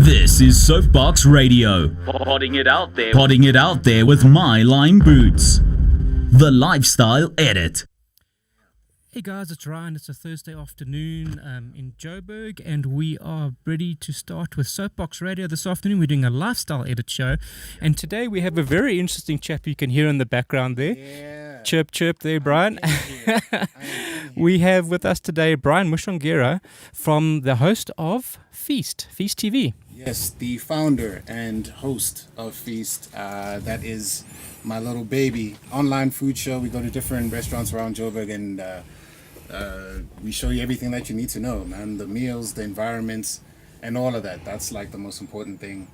This is Soapbox Radio. Potting it out there with my lime boots. The Lifestyle Edit. Hey guys, it's Ryan. It's a Thursday afternoon in Joburg, and we are ready to start with Soapbox Radio. This afternoon we're doing a lifestyle edit show, and today we have a very interesting chap you can hear in the background there. Yeah. Chirp, chirp there, Brian. We have with us today Brian Mushongera, from the host of Feast TV. Yes, the founder and host of Feast. That is my little baby online food show. We go to different restaurants around Joburg and we show you everything that you need to know, man. The meals, the environments, and all of that. That's like the most important thing.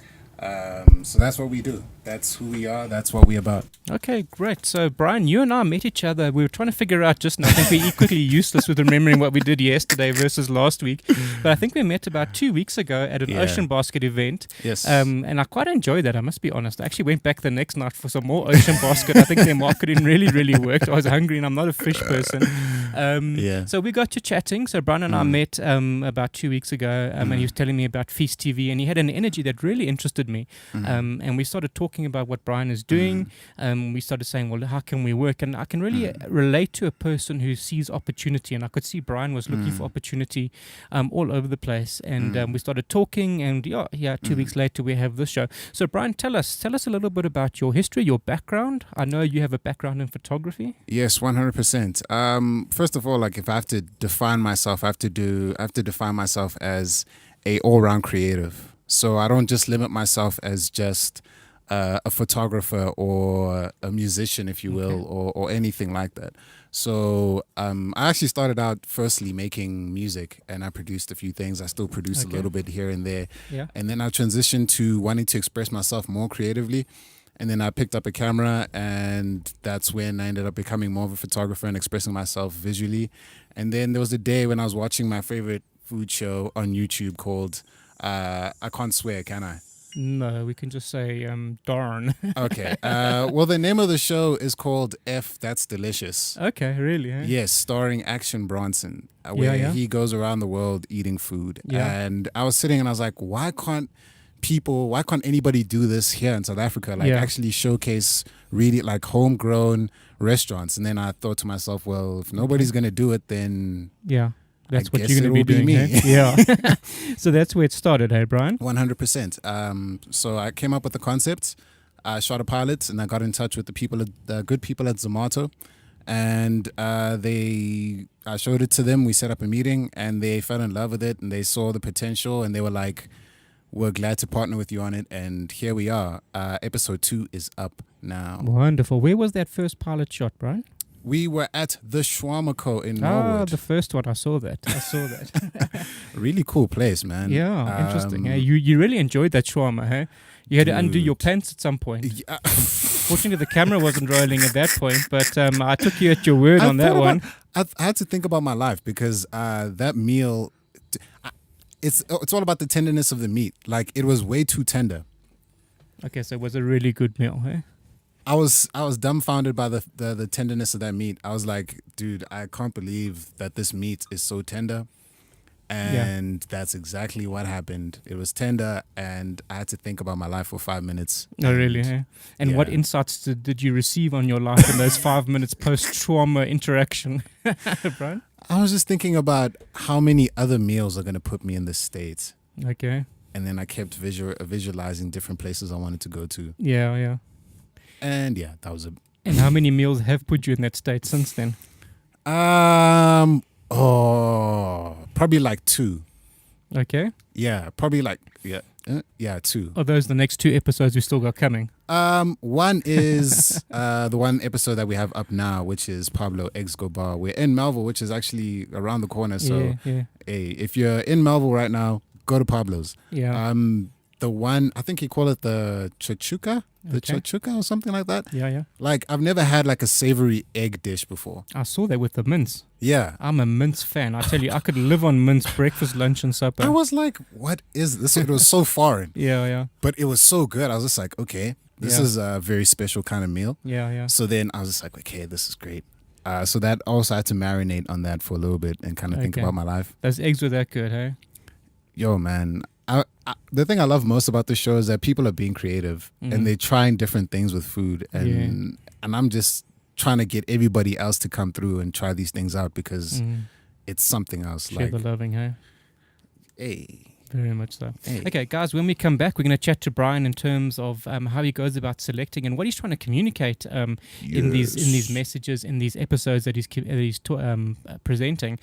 So that's what we do. That's who we are. That's what we're about. Okay, great. So, Brian, you and I met each other. We were trying to figure out just now. I think we're equally useless with remembering what we did yesterday versus last week. But I think we met about 2 weeks ago at an Ocean Basket event. Yes. And I quite enjoyed that, I must be honest. I actually went back the next night for some more Ocean Basket. I think their marketing really worked. I was hungry and I'm not a fish person. So we got to chatting. So Brian and I met about 2 weeks ago, and he was telling me about Feast TV, and he had an energy that really interested me. And we started talking about what Brian is doing. We started saying, well, how can we work? And I can really relate to a person who sees opportunity, and I could see Brian was looking for opportunity all over the place. And we started talking, and 2 weeks later we have this show. So Brian, tell us a little bit about your history, your background. I know you have a background in photography. Yes, 100%. First of all, like if I have to define myself, I have to define myself as a all-round creative. So I don't just limit myself as just a photographer or a musician, if you will, or anything like that. So I actually started out firstly making music, and I produced a few things. I still produce a little bit here and there. Yeah. And then I transitioned to wanting to express myself more creatively. And then I picked up a camera, and that's when I ended up becoming more of a photographer and expressing myself visually. And then there was a day when I was watching my favorite food show on YouTube called I Can't Swear, Can I? No, we can just say darn. Okay. Well, the name of the show is called F That's Delicious. Okay, really? Eh? Yes, starring Action Bronson, where he goes around the world eating food. Yeah. And I was sitting and I was like, why can't anybody do this here in South Africa? Like actually showcase really like homegrown restaurants. And then I thought to myself, well, if nobody's going to do it, then that's what you're going to be doing. Me. Hey? Yeah. So that's where it started, hey, Brian? 100%. So I came up with the concept. I shot a pilot, and I got in touch with the good people at Zomato. And I showed it to them. We set up a meeting, and they fell in love with it, and they saw the potential, and they were like, we're glad to partner with you on it. And here we are. Episode 2 is up now. Wonderful. Where was that first pilot shot, Brian? We were at the Shawarma Co. in Norwood. The first one. I saw that. Really cool place, man. Yeah, interesting. You really enjoyed that shawarma, hey? You had to undo your pants at some point. Yeah. Fortunately, the camera wasn't rolling at that point, but I took you at your word on that one. I had to think about my life because that meal, it's all about the tenderness of the meat. Like, it was way too tender. Okay, so it was a really good meal, hey? I was dumbfounded by the tenderness of that meat. I was like, dude, I can't believe that this meat is so tender. And that's exactly what happened. It was tender, and I had to think about my life for 5 minutes. Oh, really? Eh? And what insights did you receive on your life in those 5 minutes post-trauma interaction, Brian? I was just thinking about how many other meals are going to put me in this state. Okay. And then I kept visualizing different places I wanted to go to. Yeah. And that was it. And how many meals have put you in that state since then? Probably like 2. Okay. Yeah, probably like 2. Are those the next 2 episodes we still got coming? One is the one episode that we have up now, which is Pablo Eggs Go Bar. We're in Melville, which is actually around the corner. So hey, if you're in Melville right now, go to Pablo's. Yeah. The one, I think you call it the chachuca. Chachuca or something like that. Yeah. Like, I've never had like a savory egg dish before. I saw that with the mince. Yeah. I'm a mince fan. I tell you, I could live on mince breakfast, lunch, and supper. I was like, what is this? It was so foreign. Yeah. But it was so good. I was just like, okay, this is a very special kind of meal. Yeah. So then I was just like, okay, this is great. So that also I had to marinate on that for a little bit and kind of think about my life. Those eggs were that good, hey? Yo, man. the thing I love most about the show is that people are being creative and they're trying different things with food, and I'm just trying to get everybody else to come through and try these things out because it's something else. Share the loving, hey? Hey. Very much so. Hey. Okay, guys, when we come back, we're going to chat to Brian in terms of how he goes about selecting and what he's trying to communicate in these messages, in these episodes that he's presenting.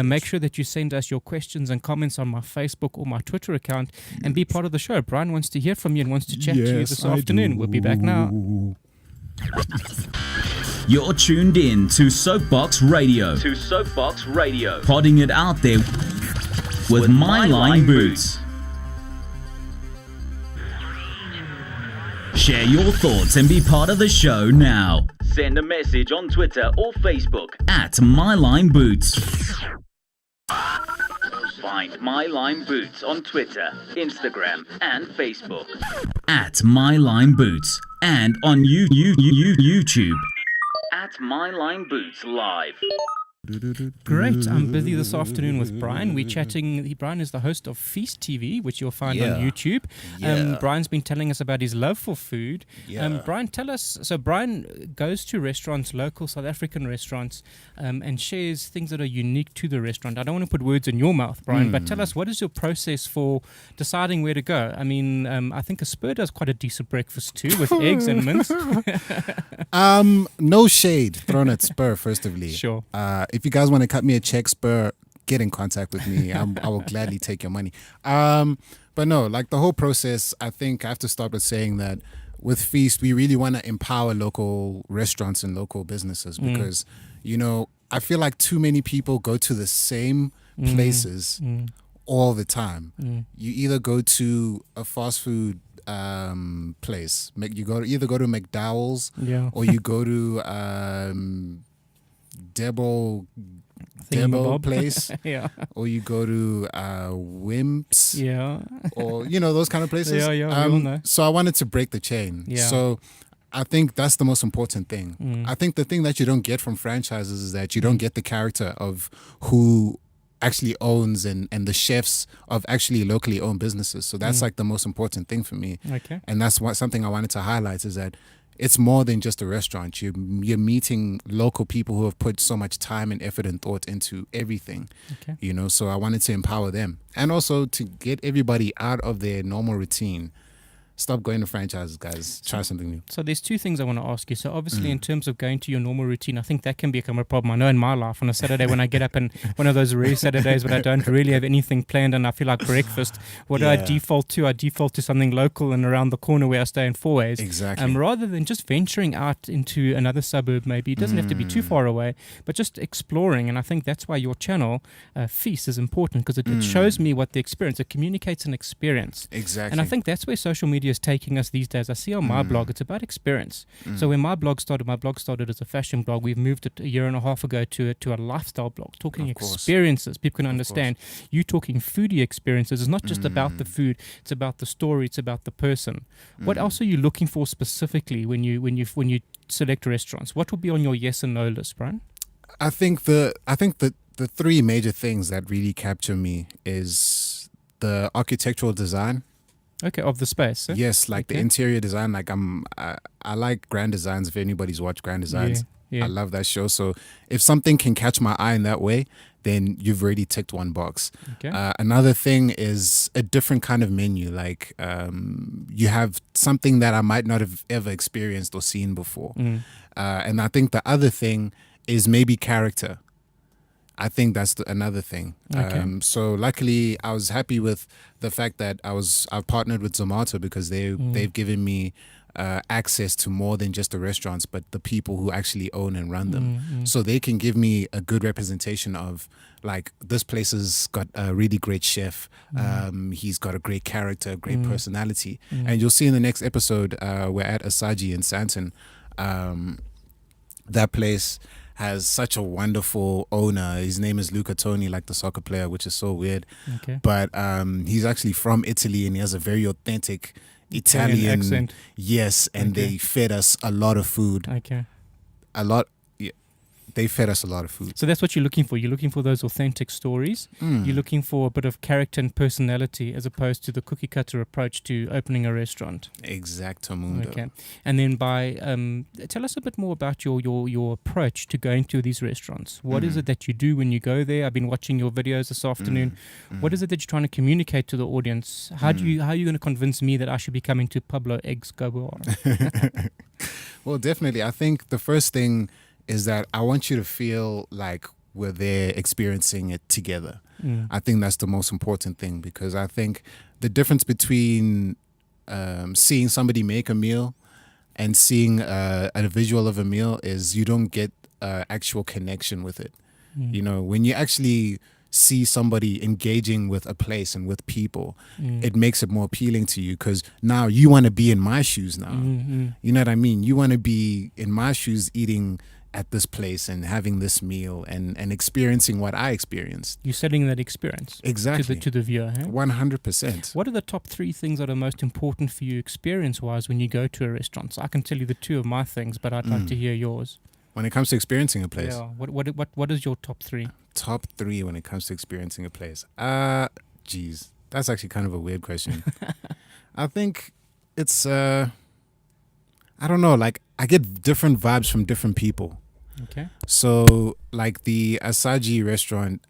Make sure that you send us your questions and comments on my Facebook or my Twitter account and be part of the show. Brian wants to hear from you and wants to chat to you this afternoon. We'll be back now. You're tuned in to Soapbox Radio. Podding it out there with My Line Boots. Share your thoughts and be part of the show now. Send a message on Twitter or Facebook at My Line Boots. Find My Line Boots on Twitter, Instagram, and Facebook at My Line Boots, and on YouTube at My Line Boots Live. Great. I'm busy this afternoon with Brian. We're chatting. Brian is the host of Feast TV, which you'll find on YouTube. Brian's been telling us about his love for food. Brian, tell us. So Brian goes to restaurants, local South African restaurants, and shares things that are unique to the restaurant. I don't want to put words in your mouth, Brian, but tell us, what is your process for deciding where to go? I mean, I think a Spur does quite a decent breakfast too, with eggs and mince. No shade thrown at Spur, firstly. Sure. If you guys want to cut me a check, Spur, get in contact with me. I will gladly take your money. But no, like the whole process, I think I have to start with saying that with Feast, we really want to empower local restaurants and local businesses because, you know, I feel like too many people go to the same places all the time. You either go to a fast food place, you either go to McDowell's or you go to Debo place, or you go to Wimps, or you know those kind of places. We all know. So I wanted to break the chain. So I think that's the most important thing. I think the thing that you don't get from franchises is that you don't get the character of who actually owns and the chefs of actually locally owned businesses. So that's like the most important thing for me. And that's something I wanted to highlight is that it's more than just a restaurant. You're meeting local people who have put so much time and effort and thought into everything, you know, so I wanted to empower them and also to get everybody out of their normal routine. Stop going to franchises, guys. Try something new. So there's two things I want to ask you. So obviously in terms of going to your normal routine, I think that can become a problem. I know in my life on a Saturday when I get up and one of those rare Saturdays when I don't really have anything planned and I feel like breakfast, what do I default to? I default to something local and around the corner where I stay in Fourways. Exactly. Rather than just venturing out into another suburb maybe. It doesn't have to be too far away, but just exploring. And I think that's why your channel, Feast, is important because it shows me what the experience, it communicates an experience. Exactly. And I think that's where social media is taking us these days. I see on my blog, it's about experience. So when my blog started as a fashion blog. We've moved it a year and a half ago to a lifestyle blog, talking experiences. People can understand. You talking foodie experiences. It's not just about the food. It's about the story. It's about the person. What else are you looking for specifically when you select restaurants? What will be on your yes and no list, Brian? I think the three major things that really capture me is the architectural design. Okay, of the space. Yes, like the interior design. Like I like Grand Designs. If anybody's watched Grand Designs, I love that show. So if something can catch my eye in that way, then you've already ticked one box. Another thing is a different kind of menu. Like you have something that I might not have ever experienced or seen before. And I think the other thing is maybe character. I think that's another thing. So luckily, I was happy with the fact that I've partnered with Zomato because they've given me access to more than just the restaurants, but the people who actually own and run them. So they can give me a good representation of like this place has got a really great chef. He's got a great character, great personality. And you'll see in the next episode, we're at Asaji in Santon. That place has such a wonderful owner. His name is Luca Toni, like the soccer player, which is so weird. But he's actually from Italy and he has a very authentic Italian accent. Yes, and they fed us a lot of food. A lot. they fed us a lot of food. So that's what you're looking for. You're looking for those authentic stories. You're looking for a bit of character and personality as opposed to the cookie cutter approach to opening a restaurant. Exactamundo. Okay. And then tell us a bit more about your approach to going to these restaurants. What is it that you do when you go there? I've been watching your videos this afternoon. What is it that you're trying to communicate to the audience? How are you going to convince me that I should be coming to Pablo Escobar? Well, definitely. I think the first thing is that I want you to feel like we're there experiencing it together. I think that's the most important thing, because I think the difference between seeing somebody make a meal and seeing a visual of a meal is you don't get actual connection with it. You know, when you actually see somebody engaging with a place and with people, it makes it more appealing to you, because now you want to be in my shoes now. You know what I mean? You want to be in my shoes eating at this place and having this meal and experiencing what I experienced. You're selling that experience exactly to the viewer. 100%. What are the top 3 things that are most important for you experience-wise when you go to a restaurant? So I can tell you the 2 of my things, but I'd like to hear yours. When it comes to experiencing a place? Yeah. What is your top 3? Top 3 when it comes to experiencing a place? Geez, that's actually kind of a weird question. I think it's, I don't know, like I get different vibes from different people. Okay. So like the Asaji restaurant,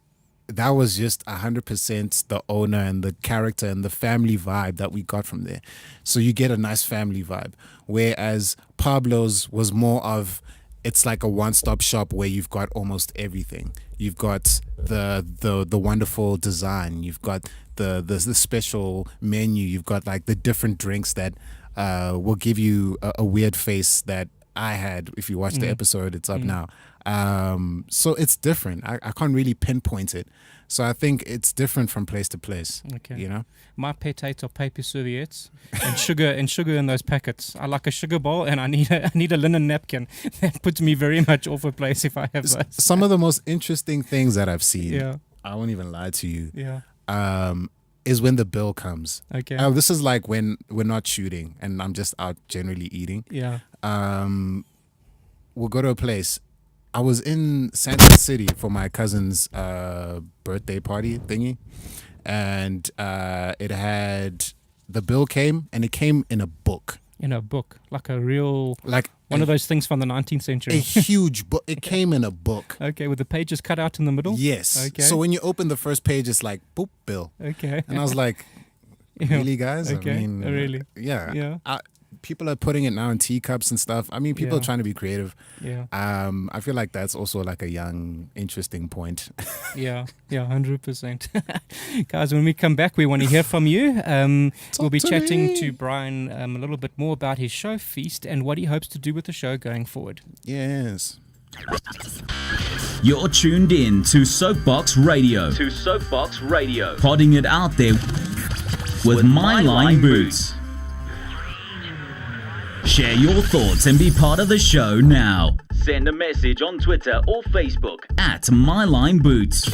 that was just 100% the owner and the character and the family vibe that we got from there. So you get a nice family vibe. Whereas Pablo's was more of, it's like a one-stop shop where you've got almost everything. You've got the wonderful design. You've got the special menu. You've got like the different drinks that will give you a weird face that I had. If you watch the episode, it's up now. So it's different. I can't really pinpoint it. So I think it's different from place to place. Okay. You know? My pet hates are paper serviettes and sugar in those packets. I like a sugar bowl and I need a linen napkin. That puts me very much off a place if I have those. Some of the most interesting things that I've seen, yeah. I won't even lie to you, yeah. Is when the bill comes. Okay. This is like when we're not shooting and I'm just out generally eating. Yeah. We'll go to a place. I was in Santa City for my cousin's birthday party thingy, and it had, the bill came and it came in a book. In a book, like a real, like one of those things from the 19th century. A huge book. It came in a book. Okay, with the pages cut out in the middle? Yes. Okay. So when you open the first page, it's like, boop, bill. Okay. And I was like, really, guys? Okay. I mean, really? Yeah. Yeah. People are putting it now in teacups and stuff. I mean, people are trying to be creative. Yeah. I feel like that's also like a young, interesting point. Yeah, 100%. Guys, when we come back, we want to hear from you. We'll be chatting to Brian a little bit more about his show, Feast, and what he hopes to do with the show going forward. Yes. You're tuned in to Soapbox Radio. Podding it out there with My Line Boots. Share your thoughts and be part of the show now. Send a message on Twitter or Facebook at My Line Boots.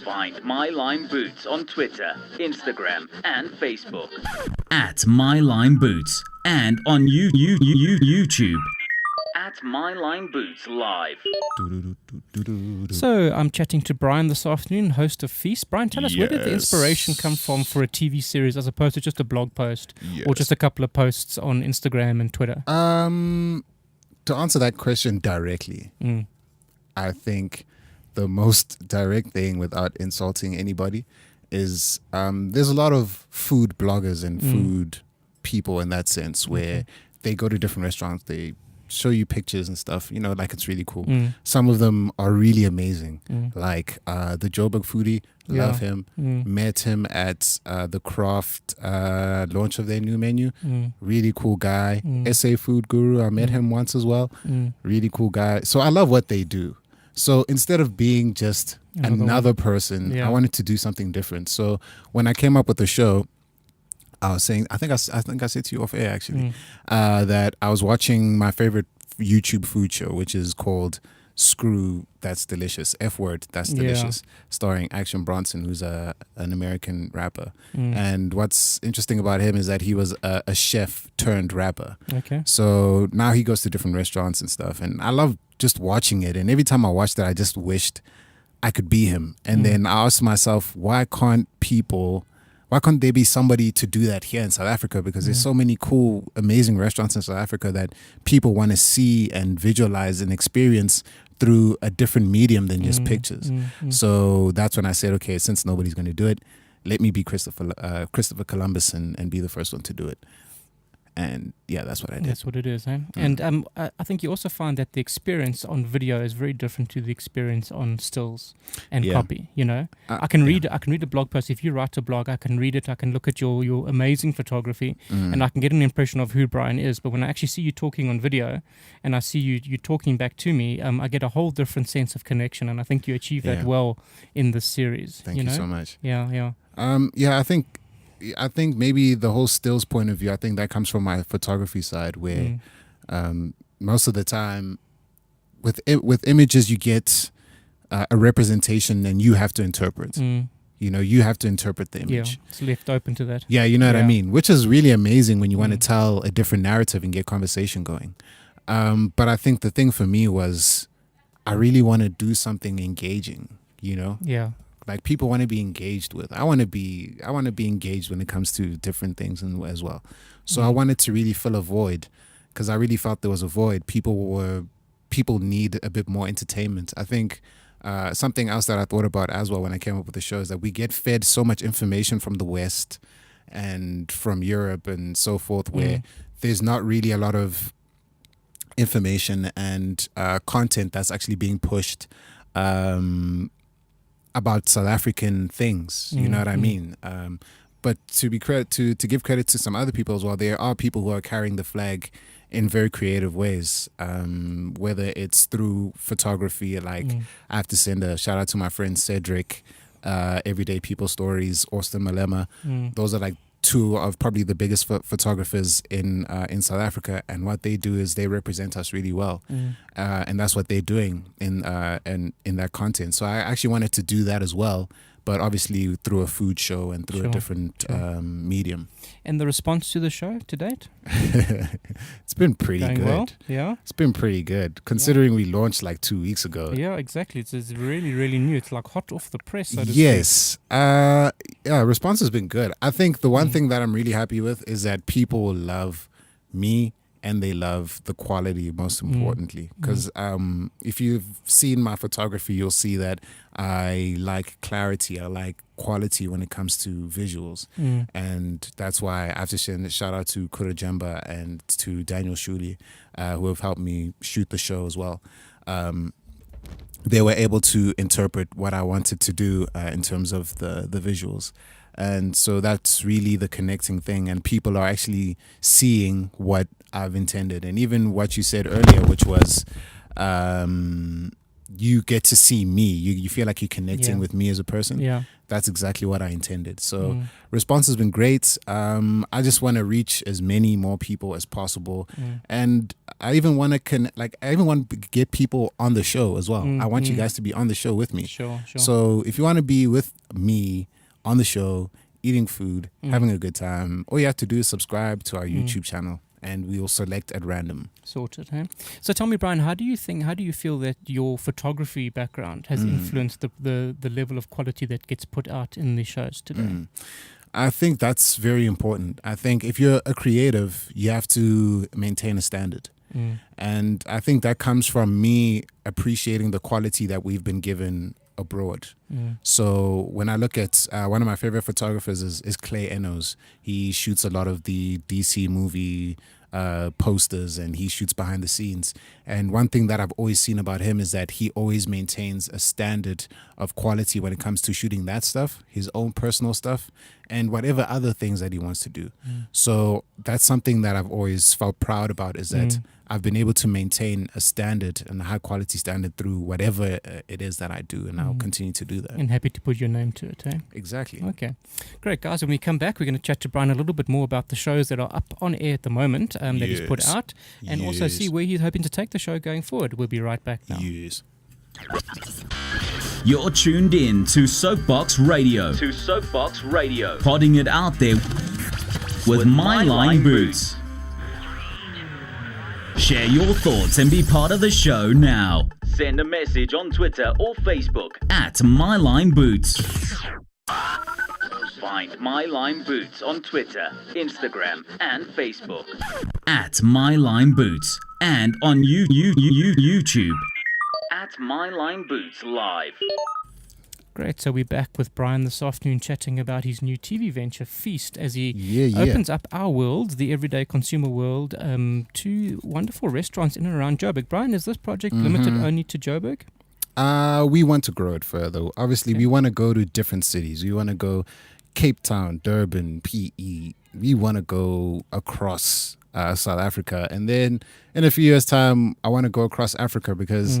Find My Line Boots on Twitter, Instagram, and Facebook at My Line Boots, and on YouTube at My Line Boots Live. So I'm chatting to Brian this afternoon, host of Feast. Brian, tell us, where did the inspiration come from for a TV series as opposed to just a blog post or just a couple of posts on Instagram and Twitter? To answer that question directly, I think the most direct thing, without insulting anybody, is there's a lot of food bloggers and food people in that sense, where they go to different restaurants, they show you pictures and stuff, you know, like it's really cool. Some of them are really amazing, like the Joburg foodie, love him, met him at the Craft launch of their new menu, really cool guy. SA Food Guru, I met him once as well, really cool guy. So I love what they do. So instead of being just another person, I wanted to do something different. So when I came up with the show, I was saying, I think I said to you off air actually, that I was watching my favorite YouTube food show, which is called Screw That's Delicious, F Word That's Delicious, starring Action Bronson, who's an American rapper. And what's interesting about him is that he was a chef turned rapper. Okay. So now he goes to different restaurants and stuff, and I love just watching it. And every time I watched it, I just wished I could be him. And then I asked myself, why can't there be somebody to do that here in South Africa? Because there's so many cool, amazing restaurants in South Africa that people want to see and visualize and experience through a different medium than just pictures. So that's when I said, okay, since nobody's going to do it, let me be Christopher Columbus and be the first one to do it. And yeah, that's what I did. That's what it is, eh? And I think you also find that the experience on video is very different to the experience on stills and copy. You know, I can read a blog post. If you write a blog, I can read it. I can look at your amazing photography, and I can get an impression of who Brian is. But when I actually see you talking on video, and I see you talking back to me, I get a whole different sense of connection. And I think you achieve that well in this series. Thank you so much. Yeah. I think maybe the whole stills point of view, I think that comes from my photography side, where most of the time with images you get a representation and you have to interpret. You know, you have to interpret the image. Yeah, it's left open to that. Yeah, you know what I mean? Which is really amazing when you want to tell a different narrative and get conversation going. But I think the thing for me was I really want to do something engaging, you know? Yeah. Like people want to be engaged with. I want to be engaged when it comes to different things as well. So I wanted to really fill a void, because I really felt there was a void. People need a bit more entertainment. I think something else that I thought about as well when I came up with the show is that we get fed so much information from the West and from Europe and so forth, where there's not really a lot of information and content that's actually being pushed about South African things, you know what I mean? But to give credit to some other people as well, there are people who are carrying the flag in very creative ways, whether it's through photography, like I have to send a shout out to my friend Cedric, Everyday People Stories, Austin Malema. Those are like two of probably the biggest photographers in South Africa, and what they do is they represent us really well, and that's what they're doing in that content. So I actually wanted to do that as well, but obviously through a food show and through a different medium. And the response to the show to date? It's been pretty good. Well? Yeah. It's been pretty good, considering we launched like 2 weeks ago. Yeah, exactly. It's really, really new. It's like hot off the press, so to speak. Response has been good. I think the one thing that I'm really happy with is that people love me and they love the quality, most importantly. Because if you've seen my photography, you'll see that I like clarity. I like quality when it comes to visuals. And that's why I have to send a shout out to Kura Jemba and to Daniel Shuli, who have helped me shoot the show as well. They were able to interpret what I wanted to do in terms of the visuals. And so that's really the connecting thing, and people are actually seeing what I've intended. And even what you said earlier, which was you get to see me, you feel like you're connecting with me as a person. Yeah, that's exactly what I intended. So response has been great. I just want to reach as many more people as possible, and I even want to get people on the show as well. I want you guys to be on the show with me. Sure. So if you want to be with me on the show, eating food, having a good time, all you have to do is subscribe to our YouTube channel, and we will select at random. Sorted, huh? So tell me, Brian, how do you feel that your photography background has influenced the level of quality that gets put out in the shows today? I think that's very important. I think if you're a creative, you have to maintain a standard. And I think that comes from me appreciating the quality that we've been given abroad. So when I look at one of my favorite photographers is Clay Enos. He shoots a lot of the DC movie posters, and he shoots behind the scenes. And one thing that I've always seen about him is that he always maintains a standard of quality when it comes to shooting that stuff, his own personal stuff, and whatever other things that he wants to do. So that's something that I've always felt proud about, is that I've been able to maintain a standard and a high quality standard through whatever it is that I do, and I'll continue to do that. And happy to put your name to it, eh? Exactly. Okay. Great, guys. When we come back, we're going to chat to Brian a little bit more about the shows that are up on air at the moment that he's put out, and also see where he's hoping to take the show going forward. We'll be right back now. Yes. You're tuned in to Soapbox Radio. Podding it out there with My Line Boots. Share your thoughts and be part of the show now. Send a message on Twitter or Facebook at My Line Boots. Find My Line Boots on Twitter, Instagram, and Facebook at My Line Boots, and on YouTube at My Line Boots Live. Great. So we're back with Brian this afternoon chatting about his new TV venture, Feast, as he opens up our world, the everyday consumer world, to wonderful restaurants in and around Joburg. Brian, is this project limited only to Joburg? We want to grow it further. Obviously, we want to go to different cities. We want to go Cape Town, Durban, PE. We want to go across South Africa. And then in a few years' time, I want to go across Africa, because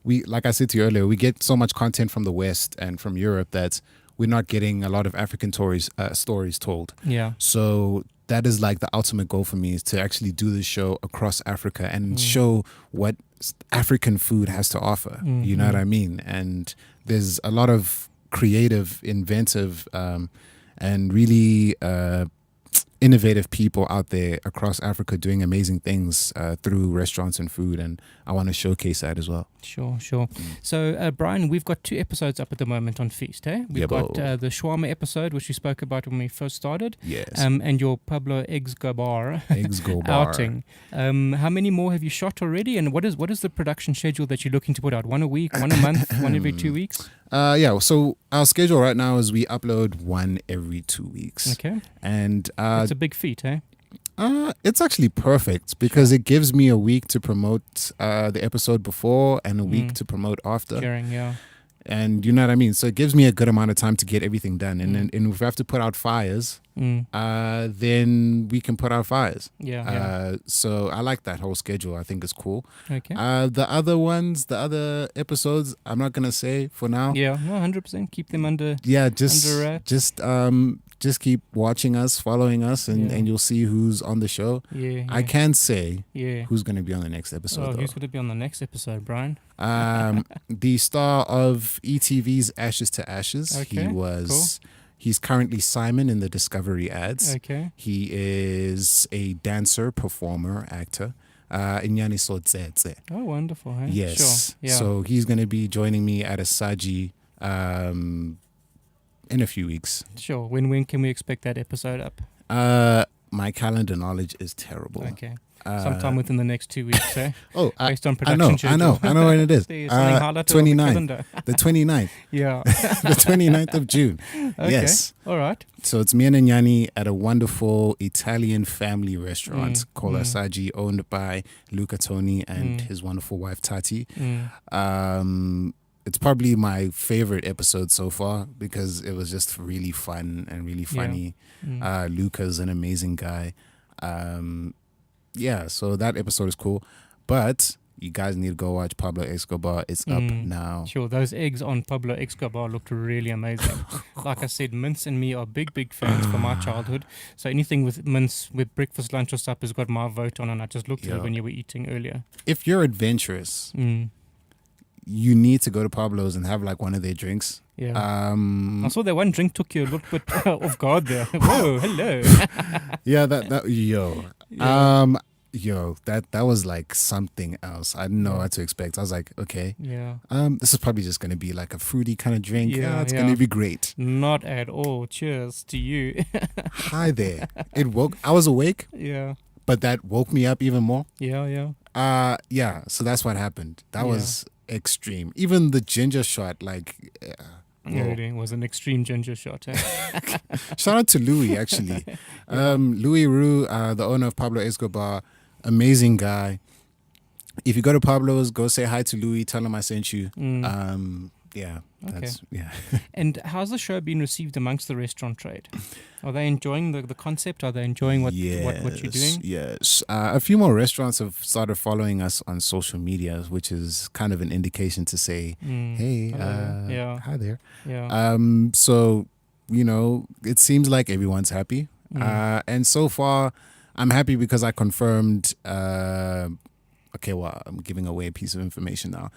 we, like I said to you earlier, we get so much content from the West and from Europe that we're not getting a lot of African stories told. Yeah. So that is like the ultimate goal for me, is to actually do this show across Africa and show what African food has to offer. You know what I mean? And there's a lot of creative, inventive, and really innovative people out there across Africa doing amazing things through restaurants and food, and I want to showcase that as well. Sure. So, Brian, we've got 2 episodes up at the moment on Feast, eh? We've got the shawarma episode, which we spoke about when we first started. Yes. And your Pablo Eggs Go Bar outing. How many more have you shot already? And what is the production schedule that you're looking to put out? 1 a week, 1 a month, 1 every 2 weeks? So our schedule right now is we upload 1 every 2 weeks. Okay. And it's a big feat, eh? It's actually perfect, because it gives me a week to promote the episode before and a week to promote after. During, yeah. And you know what I mean? So it gives me a good amount of time to get everything done. And if we have to put out fires, then we can put out fires. Yeah. So I like that whole schedule. I think it's cool. Okay. The other episodes, I'm not going to say for now. Yeah, no, 100%. Keep them under wraps. Just keep watching us, following us, and you'll see who's on the show. Yeah. I can't say who's going to be on the next episode. Who's going to be on the next episode, Brian? The star of ETV's Ashes to Ashes. Okay, He's currently Simon in the Discovery ads. Okay. He is a dancer, performer, actor. Inyani Sodzetse. Oh, wonderful. Hey? Yes. Sure. Yeah. So he's going to be joining me at a Saji in a few weeks. Sure. When can we expect that episode up? My calendar knowledge is terrible. Okay. Sometime within the next 2 weeks, eh? Based on I production know when it is. 29th. The 29th. Yeah. The 29th of June. Okay. Yes. All right. So it's me and Nyani at a wonderful Italian family restaurant called Asaji, owned by Luca Toni and his wonderful wife Tati. It's probably my favorite episode so far, because it was just really fun and really funny. Luca's an amazing guy. So that episode is cool. But you guys need to go watch Pablo Escobar. It's up now. Sure, those eggs on Pablo Escobar looked really amazing. Like I said, Mince and me are big fans from my childhood. So anything with Mince, with breakfast, lunch or supper, has got my vote on, and I just looked at it when you were eating earlier. If you're adventurous, you need to go to Pablo's and have like one of their drinks. Yeah. I saw that one drink took you a little bit off guard there. Whoa, hello. That was like something else. I didn't know what to expect. I was like, okay. Yeah. This is probably just gonna be like a fruity kind of drink. It's gonna be great. Not at all. Cheers to you. Hi there. I was awake. Yeah. But that woke me up even more. Yeah. So that's what happened. That was extreme. Even the ginger shot, like it was an extreme ginger shot. Eh? Shout out to Louis, actually. Louis Roux, the owner of Pablo Escobar, amazing guy. If you go to Pablo's, go say hi to Louis, tell him I sent you. Yeah. Okay. Yeah. And how's the show been received amongst the restaurant trade? Are they enjoying the concept? Are they enjoying what you're doing? Yes. A few more restaurants have started following us on social media, which is kind of an indication to say, hey, hi there. Yeah. So, it seems like everyone's happy. And so far, I'm happy because I confirmed. I'm giving away a piece of information now.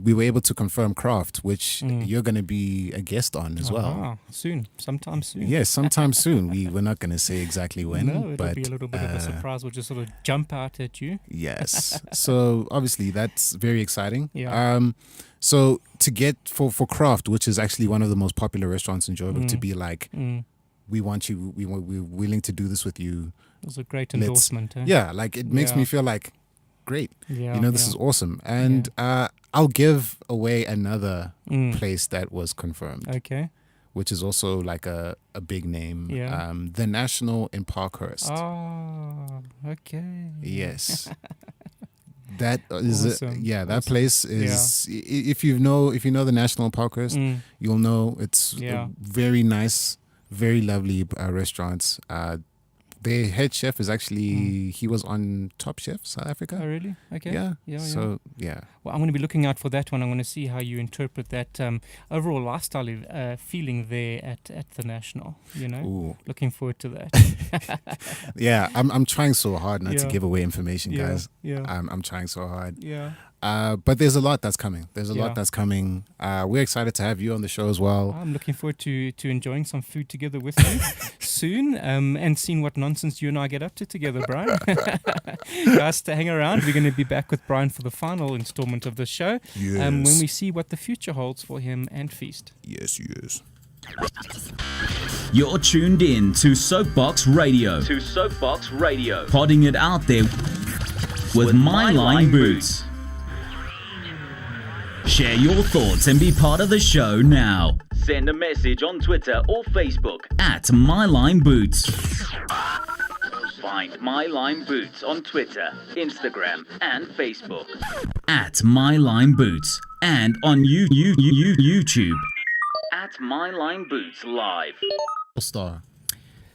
We were able to confirm Craft, which you're going to be a guest on as well. Sometime soon. Yes, sometime soon. We're not going to say exactly when. No, it'll be a little bit of a surprise. We'll just sort of jump out at you. Yes. So obviously that's very exciting. Yeah. So to get for Craft, which is actually one of the most popular restaurants in Joburg, to be like, we want you, we're willing to do this with you. It was a great endorsement. Yeah, like it makes me feel like, great. Yeah, this is awesome. And I'll give away another place that was confirmed. Okay. Which is also like a big name. Yeah. The National in Parkhurst. Oh, okay. Yes. That is awesome. That place is if you know the National in Parkhurst, you'll know it's a very nice, very lovely restaurants. Their head chef is actually, he was on Top Chef South Africa. Oh, really? Okay. Yeah. So, yeah. Well, I'm going to be looking out for that one. I'm going to see how you interpret that overall lifestyle feeling there at the National, Ooh. Looking forward to that. Yeah, I'm trying so hard not to give away information, guys. Yeah. I'm trying so hard. Yeah. But there's a lot that's coming. We're excited to have you on the show as well. I'm looking forward to enjoying some food together with you soon and seeing what nonsense you and I get up to together, Brian. Guys, to hang around. We're going to be back with Brian for the final installment of the show. Yes. When we see what the future holds for him and Feast. Yes. You're tuned in to Soapbox Radio. Podding it out there with My Line Boots. Share your thoughts and be part of the show now. Send a message on Twitter or Facebook at MyLineBoots. Find My Line Boots on Twitter, Instagram, and Facebook at My Line Boots, and on YouTube at My Line Boots Live. Star.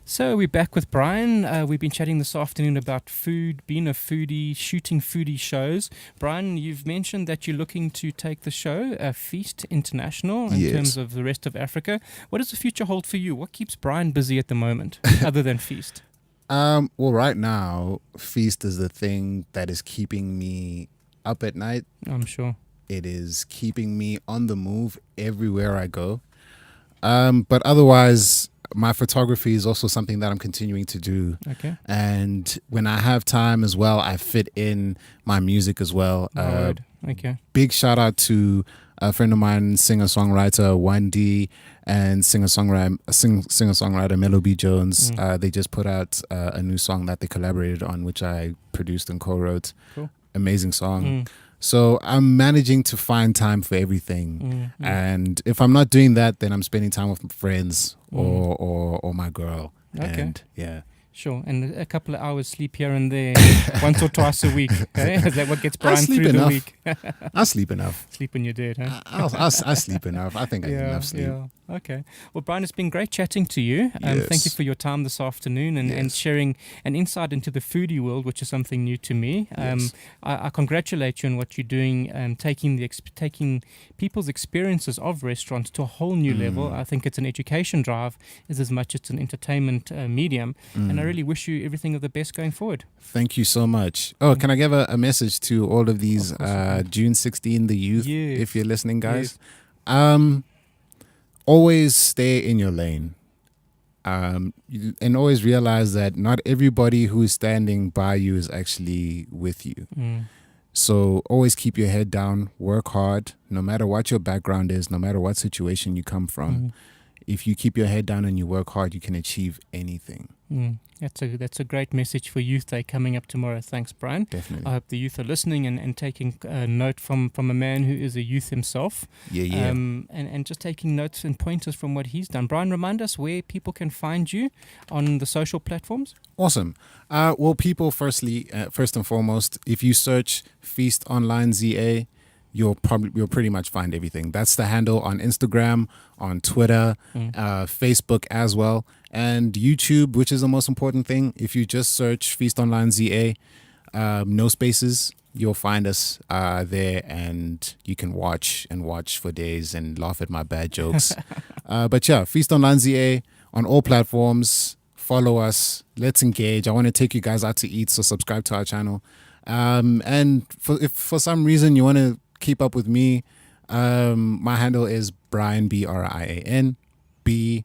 So we're back with Brian. We've been chatting this afternoon about food, being a foodie, shooting foodie shows. Brian, you've mentioned that you're looking to take the show, Feast International, in terms of the rest of Africa. What does the future hold for you? What keeps Brian busy at the moment, other than Feast? Well, right now, Feast is the thing that is keeping me up at night. I'm sure. It is keeping me on the move everywhere I go. But otherwise, my photography is also something that I'm continuing to do. Okay. And when I have time as well, I fit in my music as well. Okay. Big shout out to a friend of mine, singer-songwriter 1D, and singer-songwriter Melo B. Jones. They just put out a new song that they collaborated on, which I produced and co-wrote. Cool. Amazing song. So I'm managing to find time for everything. And if I'm not doing that, then I'm spending time with friends or my girl. Okay. And yeah. Sure, and a couple of hours sleep here and there, once or twice a week. Eh? Is that what gets Brian through the week? I sleep enough. Sleep when you're dead, huh? I sleep enough. I think I get enough sleep. Yeah. Okay. Well, Brian, it's been great chatting to you. Thank you for your time this afternoon and sharing an insight into the foodie world, which is something new to me. I congratulate you on what you're doing, taking people's experiences of restaurants to a whole new level. I think it's an education drive as much as it's an entertainment medium. And I really wish you everything of the best going forward. Thank you so much. Oh, can I give a message to all of these June 16, the youth, if you're listening, guys? Yes. Always stay in your lane. And always realize that not everybody who is standing by you is actually with you. So always keep your head down, work hard, no matter what your background is, no matter what situation you come from. If you keep your head down and you work hard, you can achieve anything. That's a great message for Youth Day coming up tomorrow. Thanks, Brian. Definitely. I hope the youth are listening and taking note from a man who is a youth himself. And just taking notes and pointers from what he's done. Brian, remind us where people can find you on the social platforms. Awesome. Well, people, first and foremost, if you search Feast Online ZA, you'll pretty much find everything. That's the handle on Instagram, on Twitter, Facebook as well, and YouTube, which is the most important thing. If you just search Feast Online ZA, no spaces, you'll find us there, and you can watch for days and laugh at my bad jokes. But yeah, Feast Online ZA on all platforms. Follow us. Let's engage. I want to take you guys out to eat, so subscribe to our channel. And if for some reason you want to keep up with me, my handle is Brian, BRIAN B_EZE.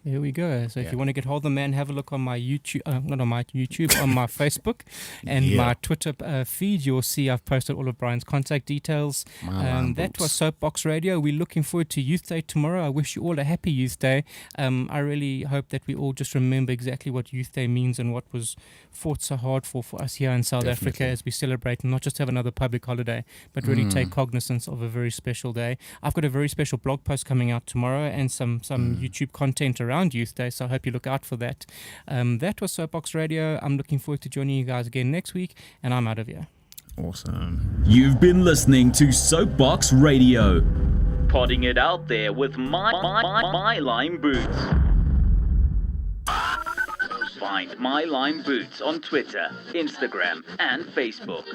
There we go. So if you want to get hold of the man, have a look on my YouTube, not on my YouTube, on my Facebook and my Twitter feed. You'll see I've posted all of Brian's contact details. That was Soapbox Radio. We're looking forward to Youth Day tomorrow. I wish you all a happy Youth Day. I really hope that we all just remember exactly what Youth Day means and what was fought so hard for us here in South Africa as we celebrate and not just have another public holiday, but really take cognizance of a very special day. I've got a very special blog post coming out tomorrow and some YouTube content around Youth Day, so I hope you look out for that. That was Soapbox Radio. I'm looking forward to joining you guys again next week, and I'm out of here. Awesome. You've been listening to Soapbox Radio, potting it out there with my Lime Boots. Find My Lime Boots on Twitter, Instagram, and Facebook.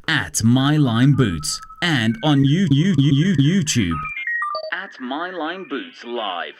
At My Lime Boots, and on YouTube. At My Lime Boots Live.